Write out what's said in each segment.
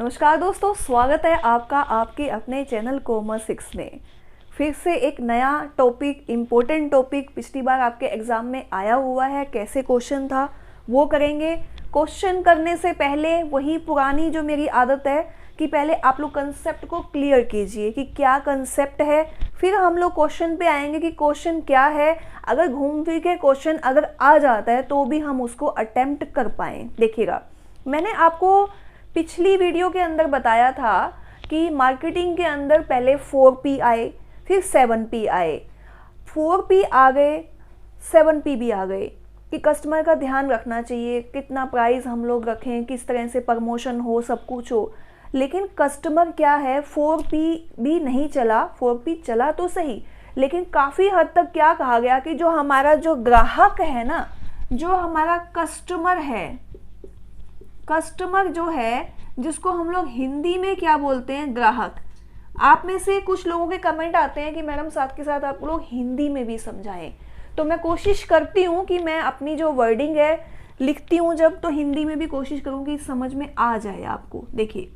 नमस्कार दोस्तों, स्वागत है आपका आपके अपने चैनल कॉमर्स 6 में। फिर से एक नया टॉपिक, इम्पोर्टेंट टॉपिक पिछली बार आपके एग्जाम में आया हुआ है। कैसे क्वेश्चन था वो करेंगे। क्वेश्चन करने से पहले वही पुरानी जो मेरी आदत है कि पहले आप लोग कंसेप्ट को क्लियर कीजिए कि क्या कंसेप्ट है, फिर हम लोग क्वेश्चन पे आएंगे कि क्वेश्चन क्या है। अगर घूम फिर के क्वेश्चन अगर आ जाता है तो भी हम उसको अटेम्प्ट कर पाएँ। देखिएगा, मैंने आपको पिछली वीडियो के अंदर बताया था कि मार्केटिंग के अंदर पहले 4P आए, फिर 7P आए। 4P आ गए, 7P भी आ गए कि कस्टमर का ध्यान रखना चाहिए, कितना प्राइस हम लोग रखें, किस तरह से प्रमोशन हो, सब कुछ हो। लेकिन कस्टमर क्या है, 4P भी नहीं चला। 4P चला तो सही, लेकिन काफ़ी हद तक क्या कहा गया कि जो हमारा जो ग्राहक है ना, जो हमारा कस्टमर है, कस्टमर जो है जिसको हम लोग हिंदी में क्या बोलते हैं, ग्राहक। आप में से कुछ लोगों के कमेंट आते हैं कि मैडम साथ के साथ आप लोग हिंदी में भी समझाएं, तो मैं कोशिश करती हूँ कि मैं अपनी जो वर्डिंग है लिखती हूँ जब, तो हिंदी में भी कोशिश करूँ कि समझ में आ जाए आपको। देखिए,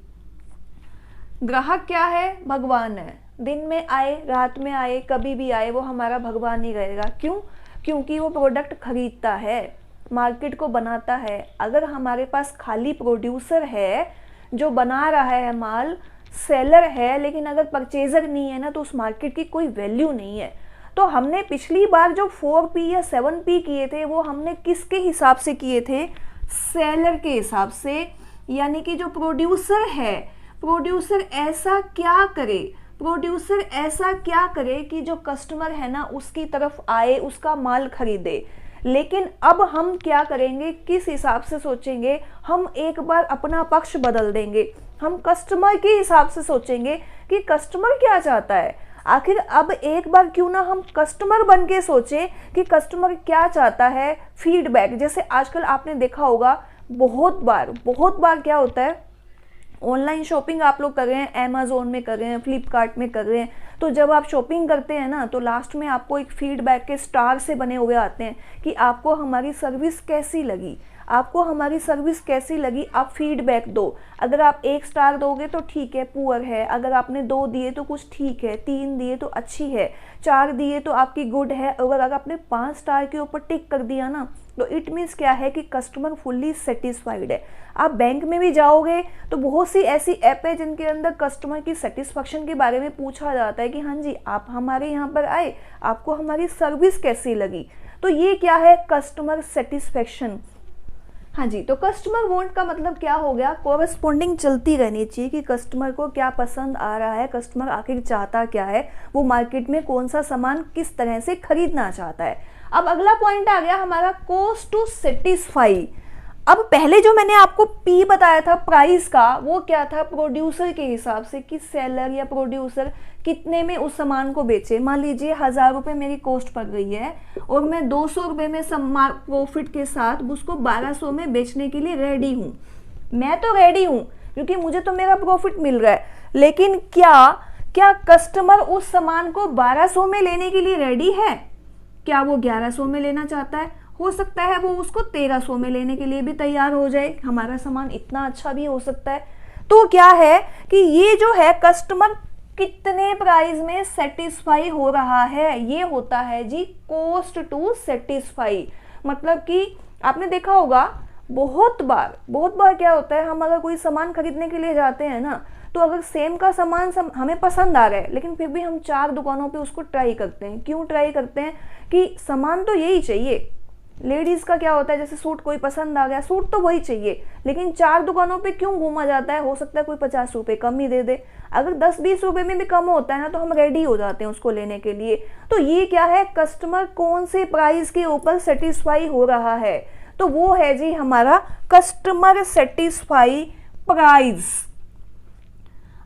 ग्राहक क्या है, भगवान है। दिन में आए, रात में आए, कभी भी आए, वो हमारा भगवान ही रहेगा। क्यों? क्योंकि वो प्रोडक्ट खरीदता है, मार्केट को बनाता है। अगर हमारे पास खाली प्रोड्यूसर है जो बना रहा है माल, सेलर है, लेकिन अगर परचेजर नहीं है ना, तो उस मार्केट की कोई वैल्यू नहीं है। तो हमने पिछली बार जो 4P या 7P किए थे वो हमने किसके हिसाब से किए थे, सेलर के हिसाब से। यानी कि जो प्रोड्यूसर है, प्रोड्यूसर ऐसा क्या करे, प्रोड्यूसर ऐसा क्या करे कि जो कस्टमर है ना उसकी तरफ आए, उसका माल खरीदे। लेकिन अब हम क्या करेंगे, किस हिसाब से सोचेंगे, हम एक बार अपना पक्ष बदल देंगे। हम कस्टमर के हिसाब से सोचेंगे कि कस्टमर क्या चाहता है। आखिर अब एक बार क्यों ना हम कस्टमर बन के सोचें कि कस्टमर क्या चाहता है। फीडबैक, जैसे आजकल आपने देखा होगा बहुत बार क्या होता है, ऑनलाइन शॉपिंग आप लोग कर रहे हैं, अमेज़ोन में कर रहे हैं, फ्लिपकार्ट में कर रहे हैं, तो जब आप शॉपिंग करते हैं ना, तो लास्ट में आपको एक फीडबैक के स्टार से बने हुए आते हैं कि आपको हमारी सर्विस कैसी लगी, आपको हमारी सर्विस कैसी लगी, आप फीडबैक दो। अगर आप 1 स्टार दोगे तो ठीक है, पुअर है। अगर आपने 2 दिए तो कुछ ठीक है, 3 दिए तो अच्छी है, 4 दिए तो आपकी गुड है। अगर आपने 5 स्टार के ऊपर टिक कर दिया ना, तो इट मीन्स क्या है कि कस्टमर फुल्ली सेटिस्फाइड है। आप बैंक में भी जाओगे तो बहुत सी ऐसी ऐप है जिनके अंदर कस्टमर की सेटिस्फैक्शन के बारे में पूछा जाता है कि हाँ जी, आप हमारे यहाँ पर आए, आपको हमारी सर्विस कैसी लगी। तो ये क्या है, कस्टमर सेटिस्फैक्शन। हाँ जी, तो कस्टमर वांट का मतलब क्या हो गया, कोरस्पॉन्डिंग चलती रहनी चाहिए कि कस्टमर को क्या पसंद आ रहा है, कस्टमर आखिर चाहता क्या है, वो मार्केट में कौन सा सामान किस तरह से खरीदना चाहता है। अब अगला पॉइंट आ गया हमारा, कॉस्ट टू सेटिस्फाई। अब पहले जो मैंने आपको P बताया था प्राइस का, वो क्या था, प्रोड्यूसर के हिसाब से कि सेलर या प्रोड्यूसर कितने में उस सामान को बेचे। मान लीजिए 1000 रुपये मेरी कॉस्ट पड़ गई है और मैं 200 रुपये में प्रॉफिट के साथ उसको 1200 में बेचने के लिए रेडी हूँ। मैं तो रेडी हूँ क्योंकि मुझे तो मेरा प्रॉफिट मिल रहा है, लेकिन क्या कस्टमर उस सामान को 1200 में लेने के लिए रेडी है? क्या वो 1100 में लेना चाहता है? हो सकता है वो उसको 1300 में लेने के लिए भी तैयार हो जाए। हमारा सामान इतना अच्छा भी हो सकता है। तो क्या है कि ये जो है कस्टमर कितने प्राइस में सेटिस्फाई हो रहा है, ये होता है जी कॉस्ट टू सेटिस्फाई। मतलब कि आपने देखा होगा बहुत बार क्या होता है, हम अगर कोई सामान खरीदने के लिए जाते हैं ना, तो अगर सेम का सामान हमें पसंद आ रहा है, लेकिन फिर भी हम 4 दुकानों पे उसको ट्राई करते हैं। क्यों ट्राई करते हैं कि सामान तो यही चाहिए। लेडीज का क्या होता है, जैसे सूट कोई पसंद आ गया, सूट तो वही चाहिए, लेकिन 4 दुकानों पे क्यों घूमा जाता है? हो सकता है कोई 50 रुपये कम ही दे दे। अगर 10-20 रुपये में भी कम होता है ना, तो हम रेडी हो जाते हैं उसको लेने के लिए। तो ये क्या है, कस्टमर कौन से प्राइस के ऊपर सेटिस्फाई हो रहा है, तो वो है जी हमारा कस्टमर सेटिस्फाई प्राइस।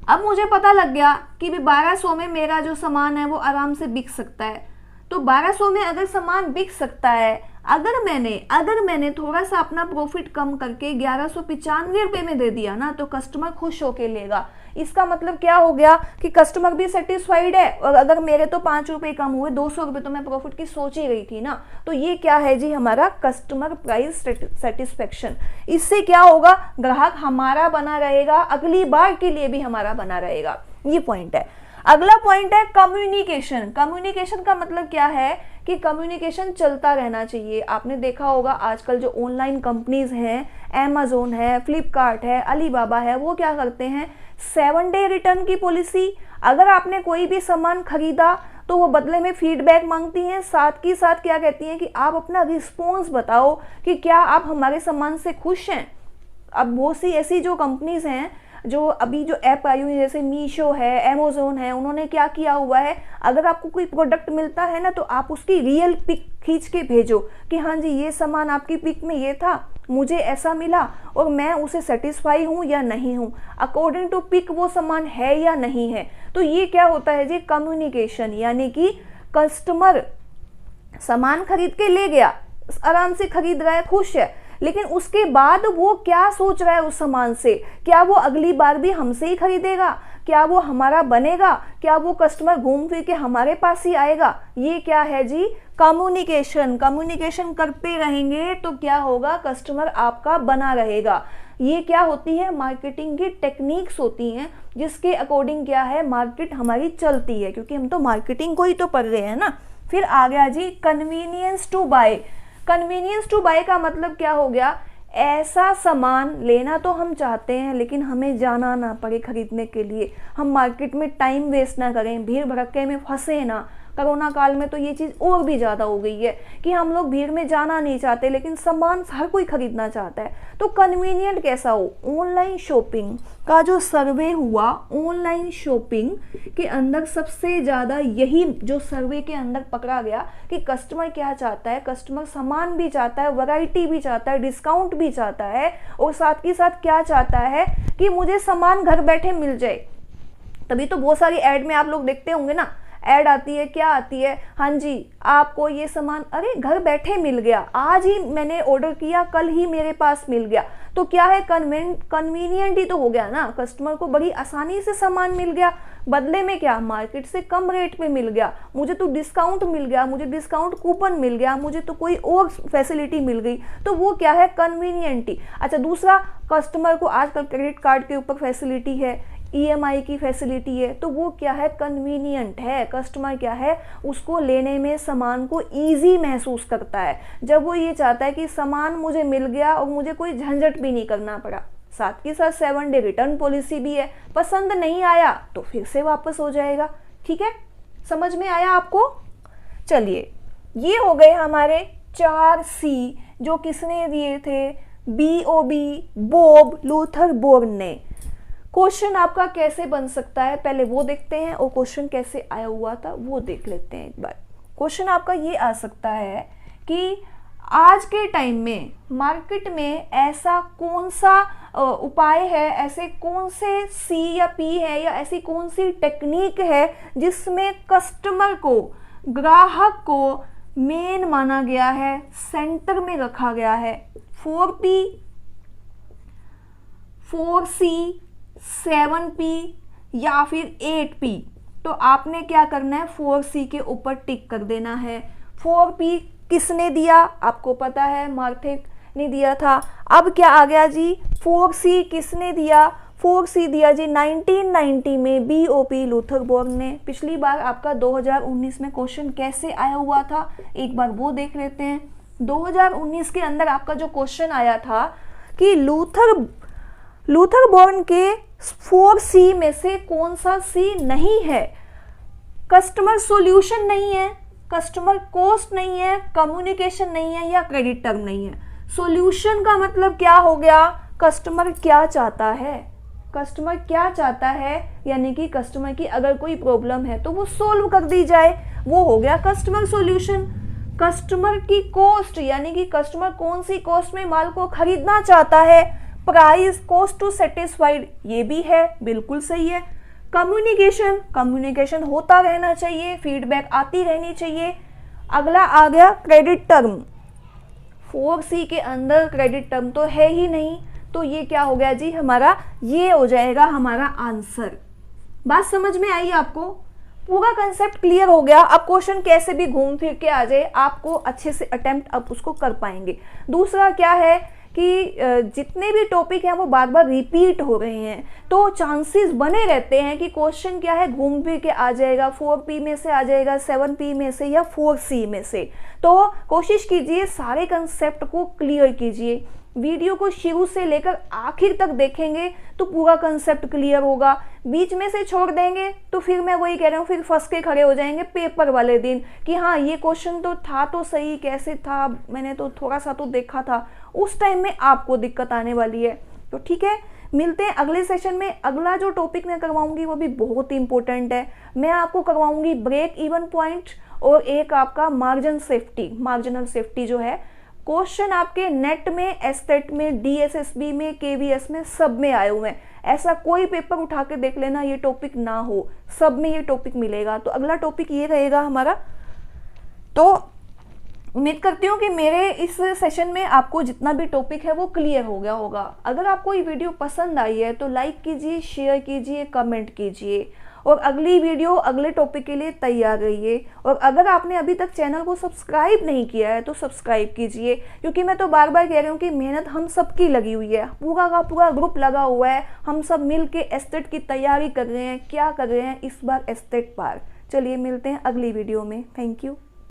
अब मुझे पता लग गया कि 1200 में मेरा जो सामान है वो आराम से बिक सकता है। तो 1200 में अगर सामान बिक सकता है, अगर मैंने थोड़ा सा अपना प्रॉफिट कम करके 1195 रुपये में दे दिया ना, तो कस्टमर खुश होके लेगा। इसका मतलब क्या हो गया कि कस्टमर भी सेटिस्फाइड है, और अगर मेरे तो 5 रुपए कम हुए, 200 रुपए तो मैं प्रॉफिट की सोच ही रही थी ना। तो ये क्या है जी, हमारा कस्टमर प्राइस सेटिस्फेक्शन। इससे क्या होगा, ग्राहक हमारा बना रहेगा, अगली बार के लिए भी हमारा बना रहेगा। ये पॉइंट है। अगला पॉइंट है कम्युनिकेशन। कम्युनिकेशन का मतलब क्या है कि कम्युनिकेशन चलता रहना चाहिए। आपने देखा होगा आजकल जो ऑनलाइन कंपनीज हैं, अमेजोन है, फ्लिपकार्ट है, अलीबाबा है, वो क्या करते हैं, 7 डे रिटर्न की पॉलिसी। अगर आपने कोई भी सामान खरीदा तो वो बदले में फीडबैक मांगती हैं, साथ ही साथ क्या कहती हैं कि आप अपना रिस्पॉन्स बताओ कि क्या आप हमारे सामान से खुश हैं। अब बहुत सी ऐसी जो कंपनीज हैं, जो अभी जो ऐप आई हुई है, जैसे मीशो है, अमेजोन है, उन्होंने क्या किया हुआ है, अगर आपको कोई प्रोडक्ट मिलता है ना तो आप उसकी रियल पिक खींच के भेजो कि हाँ जी ये सामान आपकी पिक में ये था, मुझे ऐसा मिला और मैं उसे सेटिस्फाई हूँ या नहीं हूँ, अकॉर्डिंग टू पिक वो सामान है या नहीं है। तो ये क्या होता है जी, कम्युनिकेशन। यानी कि कस्टमर सामान खरीद के ले गया, आराम से खरीद रहा है, खुश है, लेकिन उसके बाद वो क्या सोच रहा है उस सामान से, क्या वो अगली बार भी हमसे ही खरीदेगा, क्या वो हमारा बनेगा, क्या वो कस्टमर घूम फिर के हमारे पास ही आएगा। ये क्या है जी, कम्युनिकेशन। कम्युनिकेशन करते रहेंगे तो क्या होगा, कस्टमर आपका बना रहेगा। ये क्या होती है, मार्केटिंग की टेक्निक्स होती हैं, जिसके अकॉर्डिंग क्या है, मार्केट हमारी चलती है, क्योंकि हम तो मार्केटिंग को ही तो पढ़ रहे हैं ना। फिर आ गया जी convenience to buy. Convenience to buy का मतलब क्या हो गया, ऐसा सामान लेना तो हम चाहते हैं लेकिन हमें जाना ना पड़े खरीदने के लिए, हम मार्केट में टाइम वेस्ट ना करें, भीड़ भड़के में फंसे ना। कोरोना काल में तो ये चीज़ और भी ज़्यादा हो गई है कि हम लोग भीड़ में जाना नहीं चाहते लेकिन सामान हर कोई खरीदना चाहता है। तो कन्वीनियंट कैसा हो, ऑनलाइन शॉपिंग का जो सर्वे हुआ, ऑनलाइन शॉपिंग के अंदर सबसे ज़्यादा यही जो सर्वे के अंदर पकड़ा गया कि कस्टमर क्या चाहता है, कस्टमर सामान भी चाहता है, वैरायटी भी चाहता है, डिस्काउंट भी चाहता है, और साथ ही साथ क्या चाहता है कि मुझे सामान घर बैठे मिल जाए। तभी तो बहुत सारी ऐड में आप लोग देखते होंगे ना, ऐड आती है, क्या आती है, हाँ जी आपको ये सामान अरे घर बैठे मिल गया, आज ही मैंने ऑर्डर किया, कल ही मेरे पास मिल गया। तो क्या है, कन्वीनियंट ही तो हो गया ना, कस्टमर को बड़ी आसानी से सामान मिल गया, बदले में क्या, मार्केट से कम रेट पे मिल गया, मुझे तो डिस्काउंट मिल गया, मुझे डिस्काउंट कूपन मिल गया, मुझे तो कोई और फैसिलिटी मिल गई। तो वो क्या है, कन्वीनियंट ही। अच्छा, दूसरा, कस्टमर को आजकल क्रेडिट कार्ड के ऊपर फैसिलिटी है, EMI की फैसिलिटी है, तो वो क्या है, कन्वीनियंट है। कस्टमर क्या है, उसको लेने में सामान को ईजी महसूस करता है, जब वो ये चाहता है कि सामान मुझे मिल गया और मुझे कोई झंझट भी नहीं करना पड़ा। साथ के साथ 7 डे रिटर्न पॉलिसी भी है, पसंद नहीं आया तो फिर से वापस हो जाएगा। ठीक है, समझ में आया आपको? चलिए, ये हो गए हमारे 4 C जो किसने दिए थे, BOB, बॉब लूथर बोर्न ने। क्वेश्चन आपका कैसे बन सकता है पहले वो देखते हैं, और क्वेश्चन कैसे आया हुआ था वो देख लेते हैं एक बार। क्वेश्चन आपका ये आ सकता है कि आज के टाइम में मार्केट में ऐसा कौन सा उपाय है, ऐसे कौन से C या P है, या ऐसी कौन सी टेक्निक है जिसमें कस्टमर को, ग्राहक को मेन माना गया है, सेंटर में रखा गया है। 4P, 4C, 7P या फिर 8P। तो आपने क्या करना है, 4C के ऊपर टिक कर देना है। 4P किसने दिया, आपको पता है, मार्थिक ने दिया था। अब क्या आ गया जी, 4C किसने दिया, 4C दिया जी 1990 में BOP लूथर बोर्न ने। पिछली बार आपका 2019 में क्वेश्चन कैसे आया हुआ था, एक बार वो देख लेते हैं। 2019 के अंदर आपका जो क्वेश्चन आया था कि लूथर बोर्न के 4C में से कौन सा C नहीं है, कस्टमर सॉल्यूशन नहीं है, कस्टमर कॉस्ट नहीं है, कम्युनिकेशन नहीं है, या क्रेडिट टर्म नहीं है। सॉल्यूशन का मतलब क्या हो गया, कस्टमर क्या चाहता है, कस्टमर क्या चाहता है, यानी कि कस्टमर की अगर कोई प्रॉब्लम है तो वो सोल्व कर दी जाए, वो हो गया कस्टमर सॉल्यूशन। कस्टमर की कॉस्ट, यानी कि कस्टमर कौन सी कॉस्ट में माल को खरीदना चाहता है, प्राइस, कॉस्ट टू सेटिस्फाइड, ये भी है, बिल्कुल सही है। कम्युनिकेशन, कम्युनिकेशन होता रहना चाहिए, फीडबैक आती रहनी चाहिए। अगला आ गया क्रेडिट टर्म। 4C के अंदर क्रेडिट टर्म तो है ही नहीं, तो ये क्या हो गया जी हमारा, ये हो जाएगा हमारा आंसर। बात समझ में आई आपको? पूरा कंसेप्ट क्लियर हो गया। अब क्वेश्चन कैसे भी घूम फिर के आ जाए, आपको अच्छे से अटेम्प्ट अब उसको कर पाएंगे। दूसरा क्या है कि जितने भी टॉपिक हैं वो बार बार रिपीट हो रहे हैं, तो चांसेस बने रहते हैं कि क्वेश्चन क्या है घूम फिर के आ जाएगा, 4P में से आ जाएगा, 7P में से या 4C में से। तो कोशिश कीजिए सारे कंसेप्ट को क्लियर कीजिए। वीडियो को शुरू से लेकर आखिर तक देखेंगे तो पूरा कंसेप्ट क्लियर होगा। बीच में से छोड़ देंगे तो फिर मैं वही कह रहा हूँ, फिर फंस के खड़े हो जाएंगे पेपर वाले दिन कि हाँ ये क्वेश्चन तो था तो सही, कैसे था, मैंने तो थोड़ा सा तो देखा था। उस टाइम में आपको दिक्कत आने वाली है। तो ठीक है, मिलते हैं अगले सेशन में। अगला जो टॉपिक मैं करवाऊंगी वो भी बहुत ही इंपॉर्टेंट है। मैं आपको करवाऊंगी ब्रेक इवन पॉइंट और एक आपका मार्जिन सेफ्टी, मार्जिनल सेफ्टी जो है। क्वेश्चन आपके नेट में, एस्टेट में, DSSB में, KVS में, सब में आए हुए हैं। ऐसा कोई पेपर उठा के देख लेना ये टॉपिक ना हो, सब में ये टॉपिक मिलेगा। तो अगला टॉपिक ये रहेगा हमारा। तो उम्मीद करती हूँ कि मेरे इस सेशन में आपको जितना भी टॉपिक है वो क्लियर हो गया होगा। अगर आपको ये वीडियो पसंद आई है तो लाइक कीजिए, शेयर कीजिए, कमेंट कीजिए और अगली वीडियो अगले टॉपिक के लिए तैयार रहिए। और अगर आपने अभी तक चैनल को सब्सक्राइब नहीं किया है तो सब्सक्राइब कीजिए, क्योंकि मैं तो बार बार कह रही हूँ कि मेहनत हम सबकी लगी हुई है, पूरा का पूरा ग्रुप लगा हुआ है। हम सब मिल के एस्टेट की तैयारी कर रहे हैं। क्या कर रहे हैं इस बार? एस्टेट पार। चलिए मिलते हैं अगली वीडियो में। Thank you.